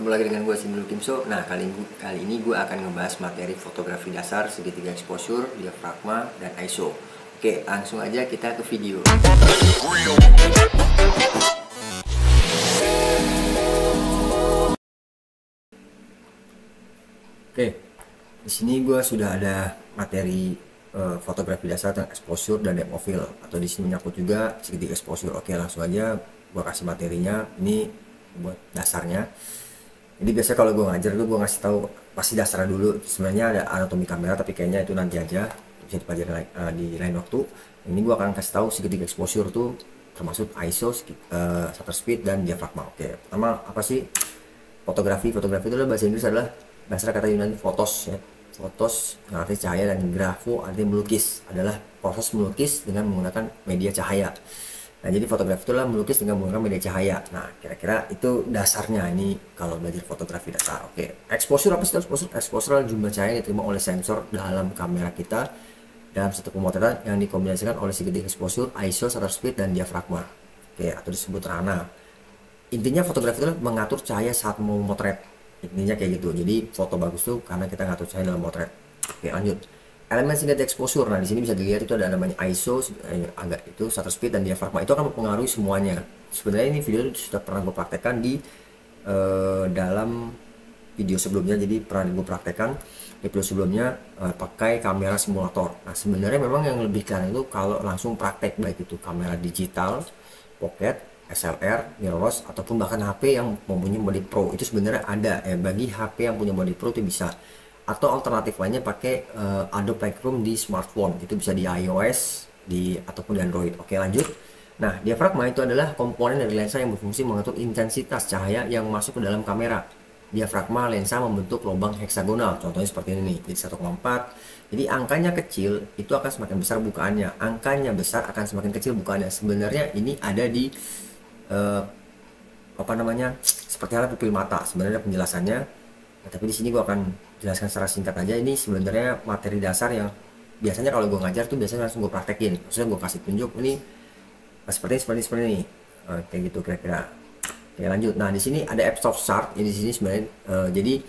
Ketemu lagi dengan gue Simul Kimso. Nah kali ini gue akan ngebahas materi fotografi dasar segitiga exposure, diafragma, dan ISO. Oke, langsung aja kita ke video. Oke, di sini gue sudah ada materi fotografi dasar tentang exposure dan depth of field, atau di sini menyangkut juga segitiga exposure. Oke, langsung aja gue kasih materinya. Ini buat dasarnya. Jadi biasanya kalau gue ngajar tuh gue ngasih tahu pasti dasarnya dulu. Sebenarnya ada anatomi kamera, tapi kayaknya itu nanti aja bisa dipelajari di lain waktu. Ini gue akan kasih tahu segitiga exposure tuh termasuk ISO, shutter speed, dan diafragma. Oke, pertama apa sih fotografi? Fotografi itu adalah bahasa Inggris, adalah bahasa kata Yunani photos ya. Photos yang artinya cahaya, dan grafo artinya melukis, adalah proses melukis dengan menggunakan media cahaya. Nah, jadi fotografi itulah melukis dengan menggunakan media cahaya. Nah, kira-kira itu dasarnya ini kalau belajar fotografi dasar. Oke, exposure apa sih exposure? Exposure adalah jumlah cahaya yang diterima oleh sensor dalam kamera kita dalam satu pemotretan yang dikombinasikan oleh segitiga exposure, ISO, shutter speed, dan diafragma. Oke, atau disebut rana. Intinya fotografi itu mengatur cahaya saat mau motret. Intinya kayak gitu. Jadi foto bagus tuh karena kita ngatur cahaya dalam motret. Oke, lanjut. Elemen segitiga exposure. Nah, di sini bisa dilihat itu ada namanya ISO, agak itu shutter speed, dan diafragma. Itu akan mempengaruhi semuanya. Sebenarnya ini video itu sudah pernah gue praktekkan di dalam video sebelumnya. Jadi pernah gue praktekkan di video sebelumnya pakai kamera simulator. Nah, sebenarnya memang yang lebih keren itu kalau langsung praktek, baik itu kamera digital, pocket, SLR, mirrorless, ataupun bahkan HP yang mempunyai mode Pro. Itu sebenarnya ada ya, bagi HP yang punya mode Pro itu bisa. Atau alternatif lainnya pakai Adobe Lightroom di smartphone. Itu bisa di iOS ataupun di Android. Oke, lanjut. Nah, diafragma itu adalah komponen dari lensa yang berfungsi mengatur intensitas cahaya yang masuk ke dalam kamera. Diafragma lensa membentuk lubang heksagonal, contohnya seperti ini nih, jadi 1,4. Jadi angkanya kecil itu akan semakin besar bukaannya, angkanya besar akan semakin kecil bukaannya. Sebenarnya ini ada di seperti halnya pupil mata. Sebenarnya penjelasannya, tapi di sini gue akan jelaskan secara singkat aja. Ini sebenarnya materi dasar yang biasanya kalau gue ngajar tuh biasanya langsung gue praktekin, maksudnya gue kasih tunjuk ini seperti ini, kayak gitu kira-kira. Oke, lanjut. Nah, di sini ada f-stop chart. Ini di sini sebenarnya jadi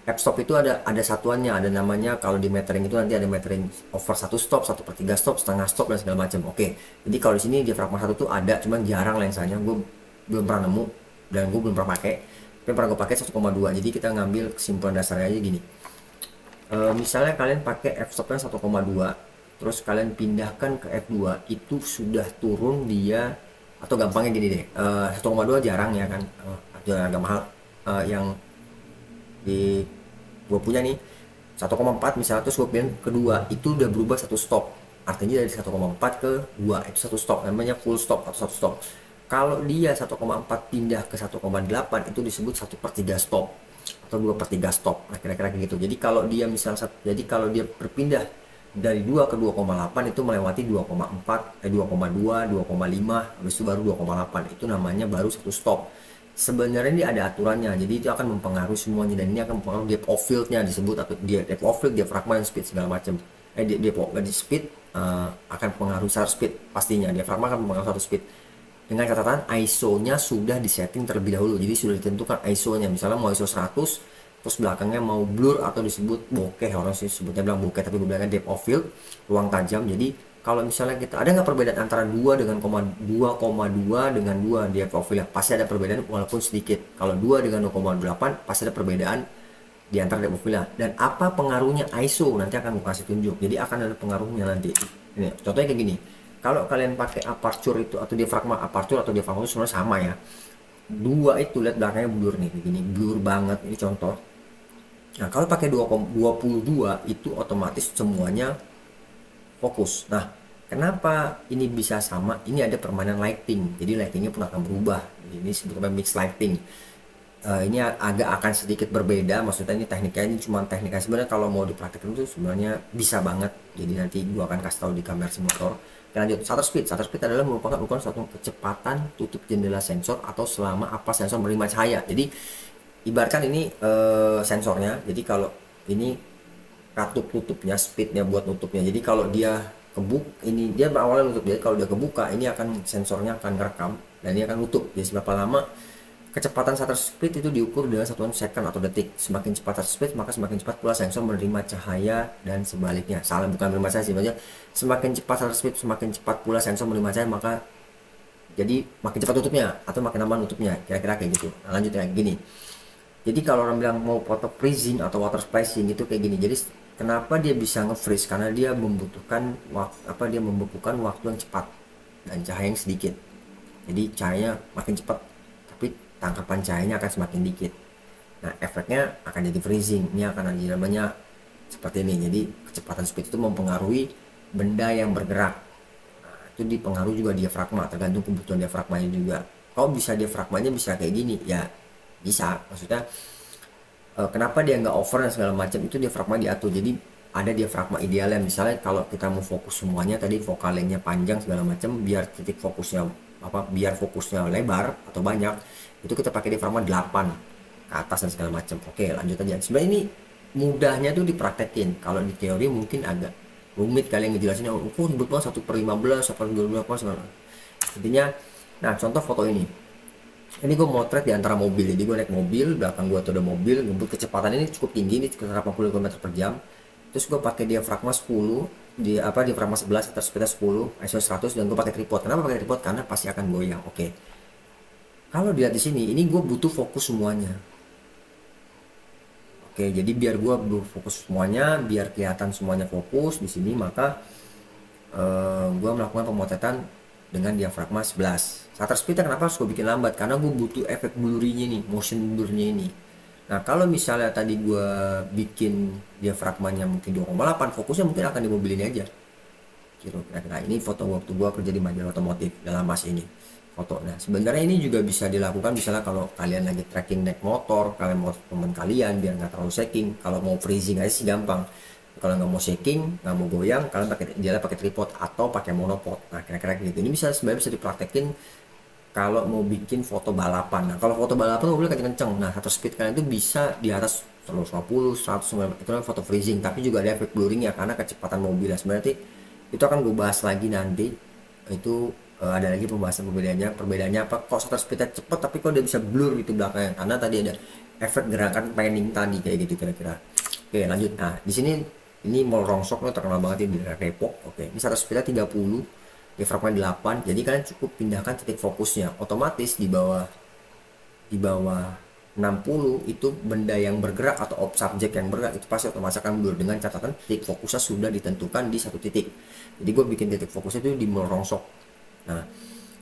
f-stop itu ada satuannya, ada namanya. Kalau di metering itu nanti ada metering over 1 stop, 1/3 stop, setengah stop, dan segala macam. Oke, jadi kalau di sini diafragma 1 tuh ada, cuman jarang lensanya. Gue belum pernah nemu dan gue belum pernah pakai. Tapi pernah gue pakai 1,2. Jadi kita ngambil kesimpulan dasarnya aja gini. Misalnya kalian pakai f-stopnya 1,2, terus kalian pindahkan ke f2, itu sudah turun dia. Atau gampangnya gini deh, 1,2 jarang ya kan, agak mahal. Yang di gue punya nih 1,4 misalnya, terus gue pindah ke 2, itu udah berubah 1 stop. Artinya dari 1,4 ke 2 itu 1 stop, namanya full stop atau 1 stop. Kalau dia 1,4 pindah ke 1,8 itu disebut 1/3 stop atau 2/3 stop. Nah, kira-kira kayak gitu. Jadi kalau dia kalau dia berpindah dari 2 ke 2,8 itu melewati 2,4, 2,2, 2,5, habis itu baru 2,8. Itu namanya baru 1 stop. Sebenarnya ini ada aturannya, jadi itu akan mempengaruhi semuanya, dan ini akan mempengaruhi depth of field-nya disebut, atau depth of field, diafragma, dan speed segala macam. Di speed akan mempengaruhi shutter speed pastinya, diafragma akan mempengaruhi shutter speed. Dengan catatan ISO-nya sudah disetting terlebih dahulu, jadi sudah ditentukan ISO-nya. Misalnya mau ISO 100, terus belakangnya mau blur atau disebut bokeh, orang sih sebutnya bilang bokeh, tapi gue bilangnya depth of field, ruang tajam. Jadi kalau misalnya kita ada nggak perbedaan antara 2 dengan 2,2 dengan 2 depth of field, pasti ada perbedaan walaupun sedikit. Kalau 2 dengan 0,8 pasti ada perbedaan di antara depth of field. Dan apa pengaruhnya ISO nanti akan gue kasih tunjuk. Jadi akan ada pengaruhnya nanti. Ini contohnya kayak gini. Kalau kalian pakai aperture itu atau diafragma, aperture atau diafragma itu sebenarnya sama ya. 2 itu lihat belakangnya blur nih, begini blur banget. Ini contoh. Nah, kalau pakai 22 itu otomatis semuanya fokus. Nah, kenapa ini bisa sama? Ini ada permainan lighting, jadi lightingnya pun akan berubah. Ini sebetulnya mix lighting. Ini agak akan sedikit berbeda, maksudnya ini tekniknya, ini cuma tekniknya. Sebenarnya kalau mau dipraktikkan itu sebenarnya bisa banget. Jadi nanti gua akan kasih tahu di kamera simulator. Lanjut, shutter speed. Shutter speed adalah merupakan ukuran suatu kecepatan tutup jendela sensor atau selama apa sensor menerima cahaya. Jadi ibaratkan ini sensornya. Jadi kalau ini katup tutupnya, speednya buat nutupnya. Jadi kalau dia ini dia awalnya nutup. Jadi kalau dia kebuka, ini akan sensornya akan merekam dan ini akan nutup. Jadi seberapa lama Kecepatan shutter speed itu diukur dengan satuan second atau detik. Semakin cepat shutter speed, maka semakin cepat pula sensor menerima cahaya dan sebaliknya. Salah, bukan menerima cahaya sih, maksudnya semakin cepat shutter speed, semakin cepat pula sensor menerima cahaya, maka jadi makin cepat tutupnya atau makin lama tutupnya, kira-kira kayak gitu. Nah, lanjut ya gini. Jadi kalau orang bilang mau foto freezing atau water splicing itu kayak gini. Jadi kenapa dia bisa nge-freeze? Karena dia membutuhkan dia membutuhkan waktu yang cepat dan cahaya yang sedikit. Jadi cahayanya makin cepat, tapi tangkapan cahayanya akan semakin dikit. Nah, efeknya akan jadi freezing. Ini akan ada namanya seperti ini. Jadi kecepatan speed itu mempengaruhi benda yang bergerak. Nah, itu dipengaruhi juga diafragma, tergantung kebutuhan diafragmanya juga. Kalau bisa diafragmanya bisa kayak gini, ya bisa. Maksudnya kenapa dia nggak over dan segala macam, itu diafragma diatur. Jadi ada diafragma idealnya, misalnya kalau kita mau fokus semuanya tadi vokal lengthnya panjang segala macam, biar titik fokusnya biar fokusnya lebar atau banyak, itu kita pakai diafragma 8 ke atas dan segala macam. Oke, lanjut aja. Sebenarnya ini mudahnya tuh dipraktekin. Kalau di teori mungkin agak rumit kalian ngejelasinnya. Oh, ribet banget 1/15, 1/12 segala. Intinya, nah contoh foto ini. Ini gue motret di antara mobil, jadi gue naik mobil, belakang gue tuh ada mobil, ngebut, kecepatan ini cukup tinggi, ini sekitar 80 km/jam. Terus gue pakai diafragma 10, diafragma 11 atau speednya 10, ISO 100, dan gue pakai tripod. Kenapa pakai tripod? Karena pasti akan goyang. Oke. Kalau dilihat di sini, ini gue butuh fokus semuanya. Oke, jadi biar gue fokus semuanya, biar kelihatan semuanya fokus di sini, maka gue melakukan pemotretan dengan diafragma 11. Shutter speednya kenapa harus gue bikin lambat? Karena gue butuh efek blurry-nya nih, motion blur-nya ini. Nah, kalau misalnya tadi gue bikin diafragmanya mungkin 2,8, fokusnya mungkin akan di mobil ini aja. Kira-kira ini foto waktu gue kerja di majalah otomotif dalam mas ini foto. Nah, sebenarnya ini juga bisa dilakukan misalnya kalau kalian lagi tracking naik motor, kalian mau teman kalian biar nggak terlalu shaking. Kalau mau freezing aja sih gampang. Kalau nggak mau shaking, nggak mau goyang, kalian pakai tripod atau pakai monopod. Nah, kira-kira gitu. Ini sebenarnya bisa dipraktekin kalau mau bikin foto balapan. Nah, kalau foto balapan mobil kenceng. Nah, shutter speed kalian itu bisa di atas 150, 190, itu foto freezing. Tapi juga ada efek blurring ya karena kecepatan mobil. Nah, sebenarnya itu akan gue bahas lagi nanti. Itu ada lagi pembahasan perbedaannya apa kok shutter speednya cepet tapi kok dia bisa blur gitu belakangnya, karena tadi ada efek gerakan panning tadi kayak gitu kira-kira. Oke, lanjut. Nah, di sini ini Mall Rongsok terkenal banget di daerah Depok. Oke, ini shutter speednya 30, diafragma 8, jadi kalian cukup pindahkan titik fokusnya. Otomatis di bawah 60 itu benda yang bergerak atau subjek yang bergerak itu pasti otomatis akan blur, dengan catatan titik fokusnya sudah ditentukan di satu titik. Jadi gue bikin titik fokusnya itu di Mall Rongsok. Nah,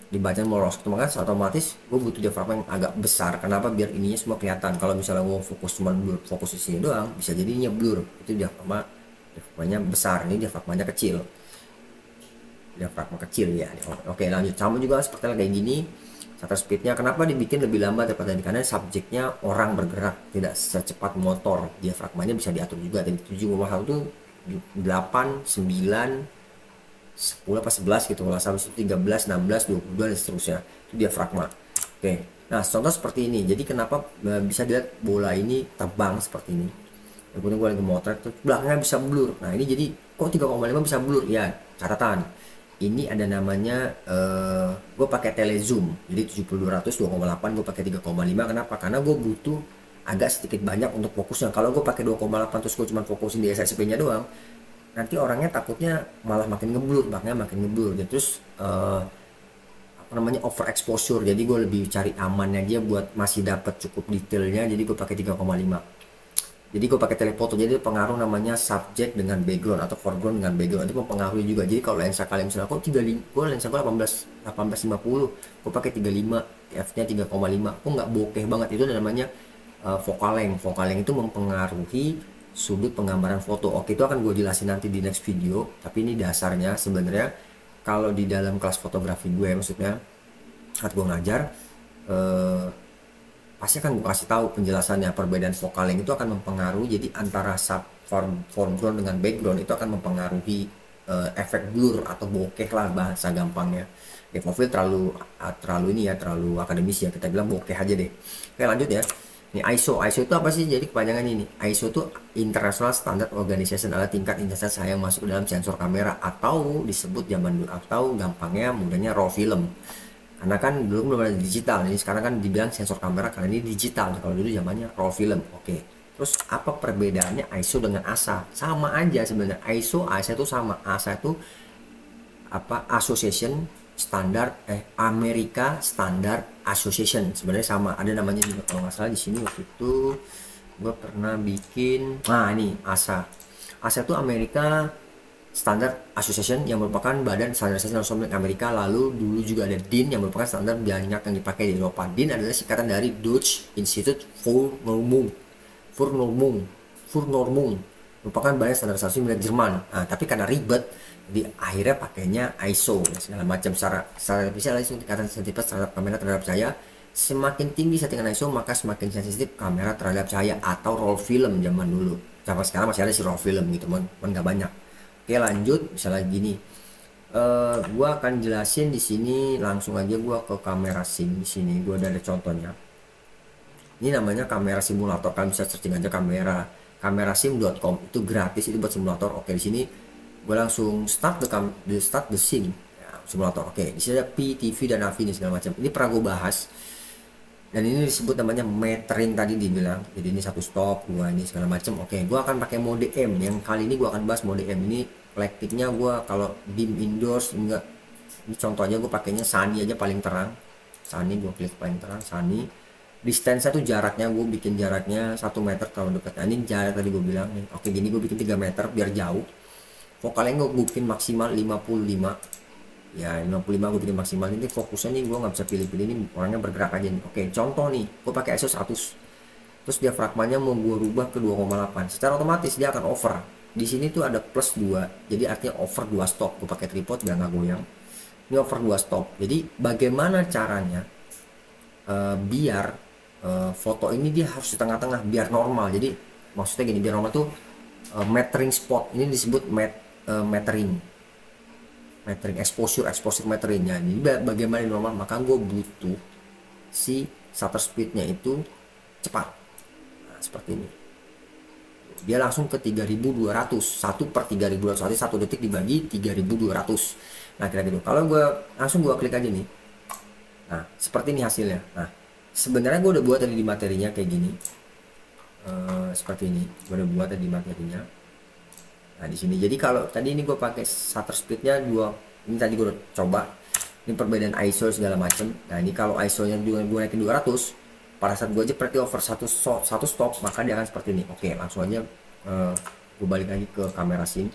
dibaca Mall Rongsok itu makanya otomatis gue butuh diafragma yang agak besar. Kenapa? Biar ininya semua kelihatan. Kalau misalnya gue fokus cuma blur, fokus di sini doang, bisa jadinya blur. Itu diafragmanya besar, ini diafragmanya kecil. Diafragma kecil ya. Oke, lanjut. Sama juga seperti kayak gini. Shutter speednya kenapa dibikin lebih lambat daripada tadi? Karena subjeknya orang bergerak, tidak secepat motor. Diafragmanya bisa diatur juga. Dari 7,1 itu 8, 9, 10 apa 11 gitu. Kalau sampai 13, 16, 22 dan seterusnya. Itu diafragma. Oke. Nah, contoh seperti ini. Jadi kenapa bisa dilihat bola ini terbang seperti ini? Kemudian gue lagi motret tuh belakangnya bisa blur. Nah, ini jadi kok 3,5 bisa blur? Ya, catatan. Ini ada namanya gue pakai telezoom, jadi 7200 2,8, gue pakai 3,5. Kenapa? Karena gue butuh agak sedikit banyak untuk fokusnya. Kalau gue pakai 2,8 terus gue cuma fokusin di SSP nya doang, nanti orangnya takutnya malah makin ngeblur, makanya makin ngeblur. Jadi terus overexposure. Jadi gue lebih cari amannya dia buat masih dapat cukup detailnya. Jadi gue pakai 3,5. Jadi gue pakai telefoto, jadi pengaruh namanya subject dengan background atau foreground dengan background, itu mempengaruhi juga. Jadi kalau lensa kalian misalnya kok 35, gue lensa gue 1850, gue pakai 35, f-nya 3,5, kok nggak bokeh banget. Itu namanya focal length. Focal length itu mempengaruhi sudut penggambaran foto. Oke, itu akan gue jelasin nanti di next video. Tapi ini dasarnya sebenarnya kalau di dalam kelas fotografi gue, maksudnya saat gue ngajar, pasti akan gue kasih tahu penjelasannya. Perbedaan focal length itu akan mempengaruhi, jadi antara foreground dengan background itu akan mempengaruhi efek blur atau bokeh lah bahasa gampangnya. Devoville terlalu ini ya, terlalu akademis ya, kita bilang bokeh aja deh. Oke, lanjut ya. Ini ISO itu apa sih? Jadi kepanjangan ini ISO itu International Standard Organization, adalah tingkat intensitas cahaya yang masuk dalam sensor kamera, atau disebut zaman dulu, atau gampangnya mudahnya raw film. karena kan dulu belum ada digital, ini sekarang kan dibilang sensor kamera karena ini digital. Kalau dulu zamannya roll film. Oke, terus apa perbedaannya ISO dengan ASA? Sama aja sebenarnya, ISO ASA itu sama. ASA itu apa, Association Standard America Standard Association, sebenarnya sama, ada namanya juga kalau nggak salah. Di sini waktu itu gue pernah bikin, nah ini ASA. ASA itu Amerika Standard Association yang merupakan badan standarisasi nasional Amerika. Lalu dulu juga ada DIN yang merupakan standar banyak yang dipakai di Eropa. DIN adalah singkatan dari Dutch Institute for Normung. For Normung merupakan badan standarisasi milik Jerman. Nah, tapi karena ribet, jadi akhirnya pakainya ISO segala macam. Secara bisa ISO tingkatan sensitivitas terhadap kamera terhadap cahaya. Semakin tinggi settingan ISO maka semakin sensitif kamera terhadap cahaya, atau roll film zaman dulu. Sampai sekarang masih ada sih roll film gitu, nggak banyak. Oke, lanjut. Misalnya gini, gua akan jelasin di sini langsung aja. Gua ke kamera sim. Di sini gua ada contohnya. Ini namanya kamera simulator. Kalian bisa searching aja kamerasim.com, itu gratis, itu buat simulator. Oke, di sini gua langsung start the sim ya, simulator. Oke, di sini ada P, TV dan AV ini segala macam. Ini pernah gue bahas. Dan ini disebut namanya metering tadi dibilang. Jadi ini satu stop, dua ini segala macam. Oke, gua akan pakai mode M. Yang kali ini gua akan bahas mode M. Ini lightingnya gua kalau dim indoors enggak. Ini contoh aja, gue pakainya sunny aja paling terang. Sunny, gua klik paling terang sunny. Distance tuh jaraknya gue bikin jaraknya 1 meter kalau dekat. Nah, ini jarak tadi gue bilang. Oke, gini gue bikin 3 meter biar jauh. Vokalnya gue bikin maksimal 55. Ya 55 gue bikin maksimal. Ini fokusnya nih gue nggak bisa pilih-pilih, ini orangnya bergerak aja nih. Oke, contoh nih, gue pakai ISO 100, terus diafragmanya mau gue rubah ke 2,8, secara otomatis dia akan over. Di sini tuh ada plus 2, jadi artinya over 2 stop. Gue pakai tripod biar nggak goyang. Ini over 2 stop. Jadi bagaimana caranya biar foto ini dia harus di tengah-tengah biar normal. Jadi maksudnya gini, biar normal tuh metering spot ini disebut metering exposure metering. Jadi bagaimana normal, maka gue butuh si shutter speednya itu cepat. Nah, seperti ini, dia langsung ke 3200, 1/3200, artinya 1 detik dibagi 3200. Nah, kira gitu. Kalau gue langsung gue klik aja nih, nah seperti ini hasilnya. Nah, sebenarnya gue udah buat tadi di materinya kayak gini, seperti ini gue udah buat tadi di materinya. Nah, di sini jadi kalau tadi ini gue pakai shutter speednya 2, ini tadi gue udah coba. Ini perbedaan ISO segala macam. Nah, ini kalau ISO nya juga gue naikin 200, pada saat gue aja berarti over satu stop, maka dia akan seperti ini. Oke, langsung aja gue balik lagi ke kamera sim.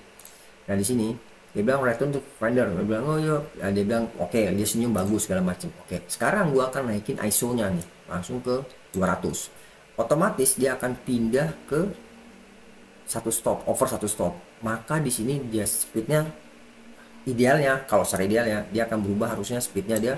Nah, di sini dia bilang return to finder. Dia bilang oh iya, nah, dia bilang oke, dia senyum bagus segala macam. Oke, sekarang gue akan naikin ISO nya nih langsung ke 200. Otomatis dia akan pindah ke over satu stop. Maka di sini dia speednya idealnya, kalau secara idealnya dia akan berubah, harusnya speednya dia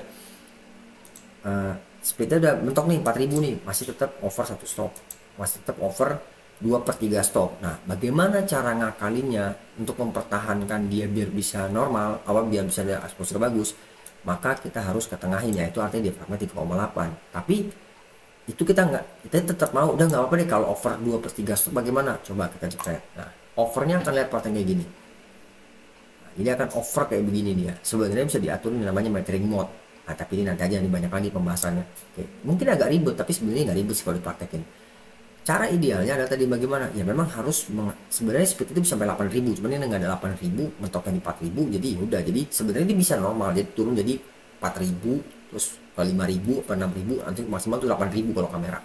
speednya udah mentok nih 4000 nih, masih tetap over satu stop, masih tetap over 2/3 stop. Nah, bagaimana cara ngakalinnya untuk mempertahankan dia biar bisa normal, biar bisa ada exposure bagus? Maka kita harus ketengahin, yaitu artinya diafragma 3,8. Tapi itu kita tetap mau, udah nggak apa-apa deh kalau over 2/3 stop. Bagaimana? Coba kita cek. Nah, overnya akan lihat pattern kayak gini. Nah, ini akan over kayak begini dia. Sebenarnya bisa diatur, namanya metering mode. Nah, tapi ini nanti aja, nih banyak lagi pembahasannya. Oke, mungkin agak ribet, tapi sebenarnya nggak ribet sih kalau dipraktekin. Cara idealnya adalah tadi bagaimana? Ya memang harus sebenarnya speed itu bisa sampai 8000, cuman ini nggak ada 8000, mentoknya di 4000, jadi udah. Jadi sebenarnya dia bisa normal, jadi turun jadi 4000, terus ke 5000 atau 6000, nanti maksimal tuh 8000 kalau kamera.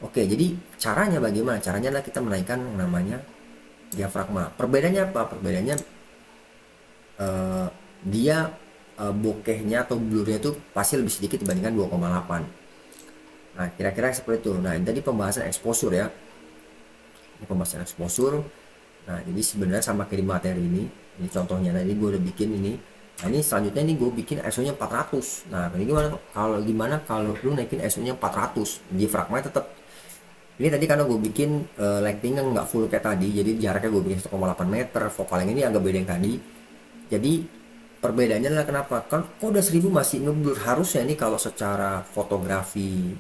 Oke, jadi caranya bagaimana? Caranya adalah kita menaikkan yang namanya diafragma. Perbedaannya apa? Perbedaannya dia bokehnya atau blurnya itu pasti lebih sedikit dibandingkan 2,8. Nah, kira-kira seperti itu. Nah, ini tadi pembahasan exposure ya. Ini pembahasan exposure. Nah, jadi sebenarnya sama kayak di materi ini. Ini contohnya tadi gue udah bikin ini. Nah, ini selanjutnya ini gue bikin ISO-nya 400. Nah, ini gimana kalau lu naikin ISO-nya 400, diafragma tetap. Ini tadi karena gue bikin lighting-nya nggak full kayak tadi, jadi jaraknya gue bikin 1,8 meter. Vokal yang ini agak beda yang tadi. Jadi perbedaannya adalah kenapa? Kan kok udah 1000 masih ngeblur. Harusnya ini kalau secara fotografi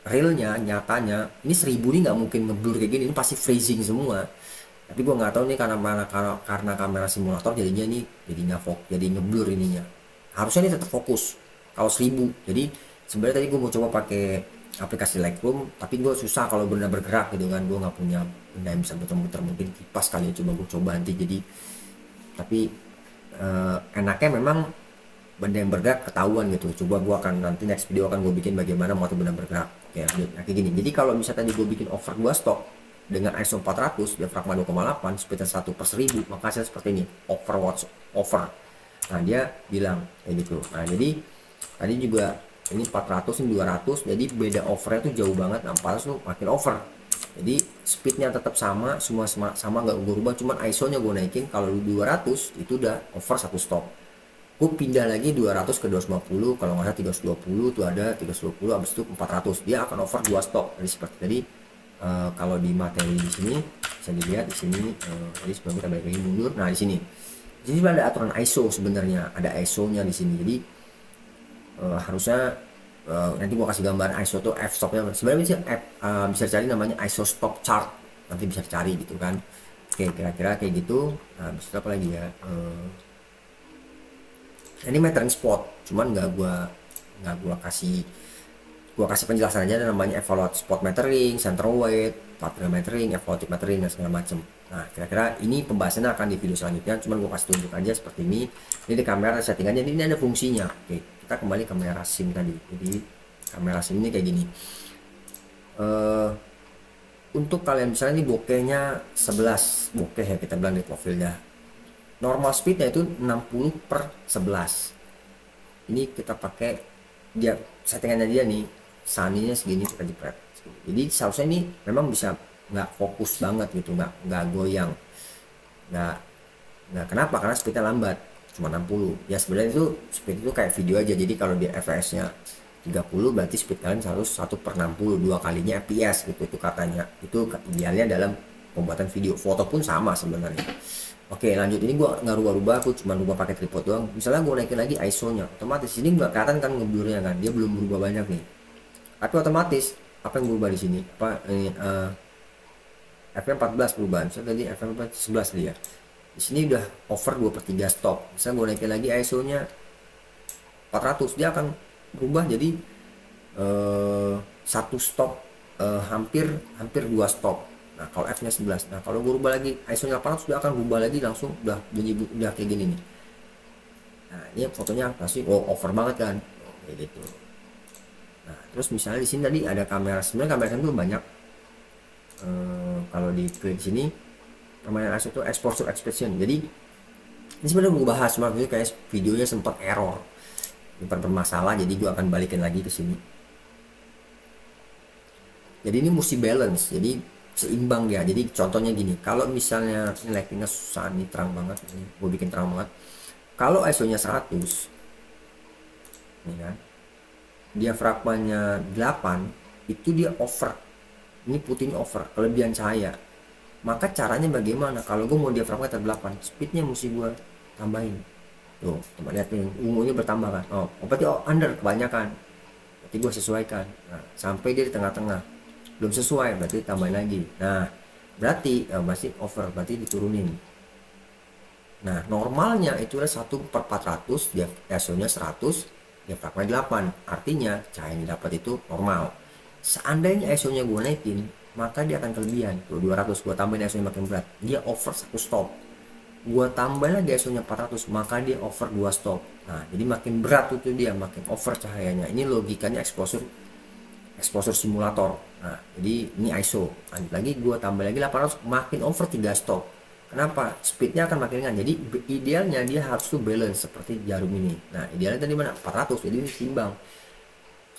realnya, nyatanya ini 1000 ini nggak mungkin ngeblur kayak gini, ini pasti freezing semua. Tapi gue nggak tahu nih karena kamera simulator jadinya nih jadi ngeblur ininya. Harusnya ini tetap fokus kalau 1000. Jadi sebenarnya tadi gue mau coba pakai aplikasi Lightroom, tapi gue susah kalau benda bergerak gitu kan, gue nggak punya benda yang bisa muter-muter, mungkin kipas kali ya, coba gue coba nanti. Jadi tapi enaknya memang benda yang bergerak ketahuan gitu. Coba gue akan nanti next video akan gue bikin bagaimana motif benda bergerak. Oke, lanjut. Nah, kayak gini. Jadi kalau misalnya tadi gue bikin over 2 stop dengan ISO 400 diafragma 2,8 speednya 1/1000, maka hasilnya seperti ini, overwatch over. Nah dia bilang kayak gitu. Nah jadi tadi juga ini 400 ini 200, jadi beda overnya tuh jauh banget. Nah 400 tuh makin over, jadi speednya tetap sama, semua sama nggak gue rubah, cuman ISO nya gue naikin. Kalau 200 itu udah over 1 stop, gue pindah lagi 200 ke 250, kalau nggak salah 320 tuh ada 320, habis itu 400 dia akan over 2 stop. Jadi seperti tadi kalau di materi di sini bisa dilihat di sini, jadi sebelum kita balik lagi mundur. Nah di sini ada aturan ISO, sebenarnya ada ISO-nya di sini. Jadi harusnya nanti gua kasih gambar ISO tuh f-stopnya. Sebenarnya bisa cari namanya ISO stop chart, nanti bisa cari gitu kan. Oke, kira-kira kayak gitu. Nah bisa apa lagi ya, ini metering spot, cuman nggak gua kasih penjelasan aja, namanya evaluate spot metering, center weight, pattern metering, evaluative metering, dan segala macam. Nah kira-kira ini pembahasannya akan di video selanjutnya, cuman gue kasih tunjuk aja seperti ini. Ini di kamera settingannya, ini ada fungsinya. Oke, kita kembali ke kamera sim tadi. Jadi kamera sim ini kayak gini. Untuk kalian misalnya ini bokehnya 11 bokeh ya, kita bilang di profilnya, normal speednya itu 60/11. Ini kita pakai dia settingannya dia nih, saninya segini, kita jepret. Jadi seharusnya ini memang bisa nggak fokus banget gitu, nggak goyang, nggak kenapa, karena speednya lambat, cuma 60 ya. Sebenarnya itu speed itu kayak video aja. Jadi kalau di fps nya 30 berarti speed kalian harus 1/60, 2 kalinya fps gitu, itu katanya. Itu idealnya dalam pembuatan video. Foto pun sama sebenarnya. Oke lanjut, ini gua nggak rubah-rubah, aku cuma rubah pakai tripod doang. Misalnya gua naikin lagi ISO nya, otomatis ini nggak kelihatan kan ngeblurnya kan, dia belum berubah banyak nih. Tapi otomatis apa yang berubah di sini, apa ini FM 14 perubahan. Misalnya tadi FM 11 dia, di sini udah over 2/3 stop. Misalnya gue naikin lagi ISO nya 400, dia akan berubah jadi satu stop, hampir 2 stop. Nah kalau F nya 11, nah kalau gue rubah lagi ISO nya 800, dia akan berubah lagi langsung udah bunyi, udah kayak gini nih. Nah ini fotonya pasti over banget kan, kayak gitu. Nah terus misalnya di sini tadi ada kamera, sebenarnya kamera itu banyak. Kalau di klik sini permainan ISO itu exposure expression. Jadi ini sebenarnya gue bahas, cuma kayak videonya sempat error, sempat bermasalah, jadi gue akan balikin lagi ke sini. Jadi ini mesti balance, jadi seimbang dia. Jadi contohnya gini, kalau misalnya ini lightingnya susah, ini terang banget, ini gue bikin terang banget. Kalau ISO nya 100 ini kan, diafragmanya 8, itu dia over. Ini putihnya over, kelebihan cahaya. Maka caranya bagaimana? Kalau gue mau diafragma 8, speednya mesti gue tambahin. Tuh, teman lihat nih, ungunya bertambah kan. Oh, berarti under kebanyakan. Berarti gue sesuaikan. Nah, sampai dia di tengah-tengah. Belum sesuai, berarti tambahin lagi. Nah, berarti masih over, berarti diturunin. Nah, normalnya itu adalah 1/400, dia ISO-nya 100, diafragma 8. Artinya cahaya yang didapat itu normal. Seandainya ISO nya gue naikin, maka dia akan kelebihan. Tuh 200, gue tambahin ISO nya makin berat, dia over 1 stop. Gue tambahin lagi ISO nya 400, maka dia over 2 stop. Nah jadi makin berat itu dia, makin over cahayanya. Ini logikanya exposure simulator. Nah jadi ini ISO, lanjut lagi gue tambah lagi 800, makin over 3 stop. Kenapa? Speednya akan makin ringan. Jadi idealnya dia harus tuh balance seperti jarum ini. Nah idealnya tadi mana? 400, jadi ini seimbang.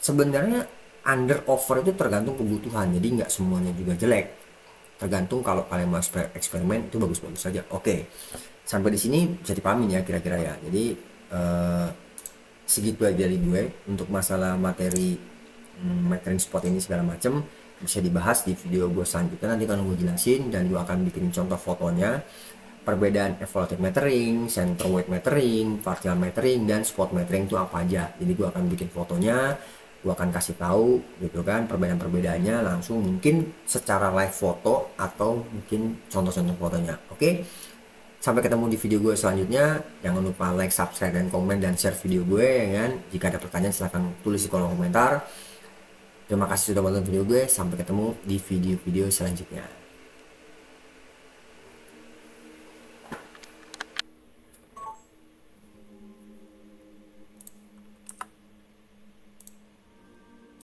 Sebenarnya under over itu tergantung kebutuhan, jadi nggak semuanya juga jelek, tergantung. Kalau kalian mau eksperimen itu bagus-bagus saja. Oke, sampai di sini bisa dipahamin ya kira-kira ya. Jadi segitu aja dari gue untuk masalah materi metering spot ini, segala macam bisa dibahas di video gue selanjutnya. Nanti kan gue jelasin, dan gue akan bikin contoh fotonya, perbedaan evaluative metering, center weight metering, partial metering, dan spot metering itu apa aja. Jadi gue akan bikin fotonya, gue akan kasih tahu gitu kan perbedaan-perbedaannya langsung, mungkin secara live foto atau mungkin contoh-contoh fotonya. Oke, Sampai ketemu di video gue selanjutnya. Jangan lupa like, subscribe, dan komen, dan share video gue ya kan. Jika ada pertanyaan silahkan tulis di kolom komentar. Terima kasih sudah menonton video gue. Sampai ketemu di video-video selanjutnya.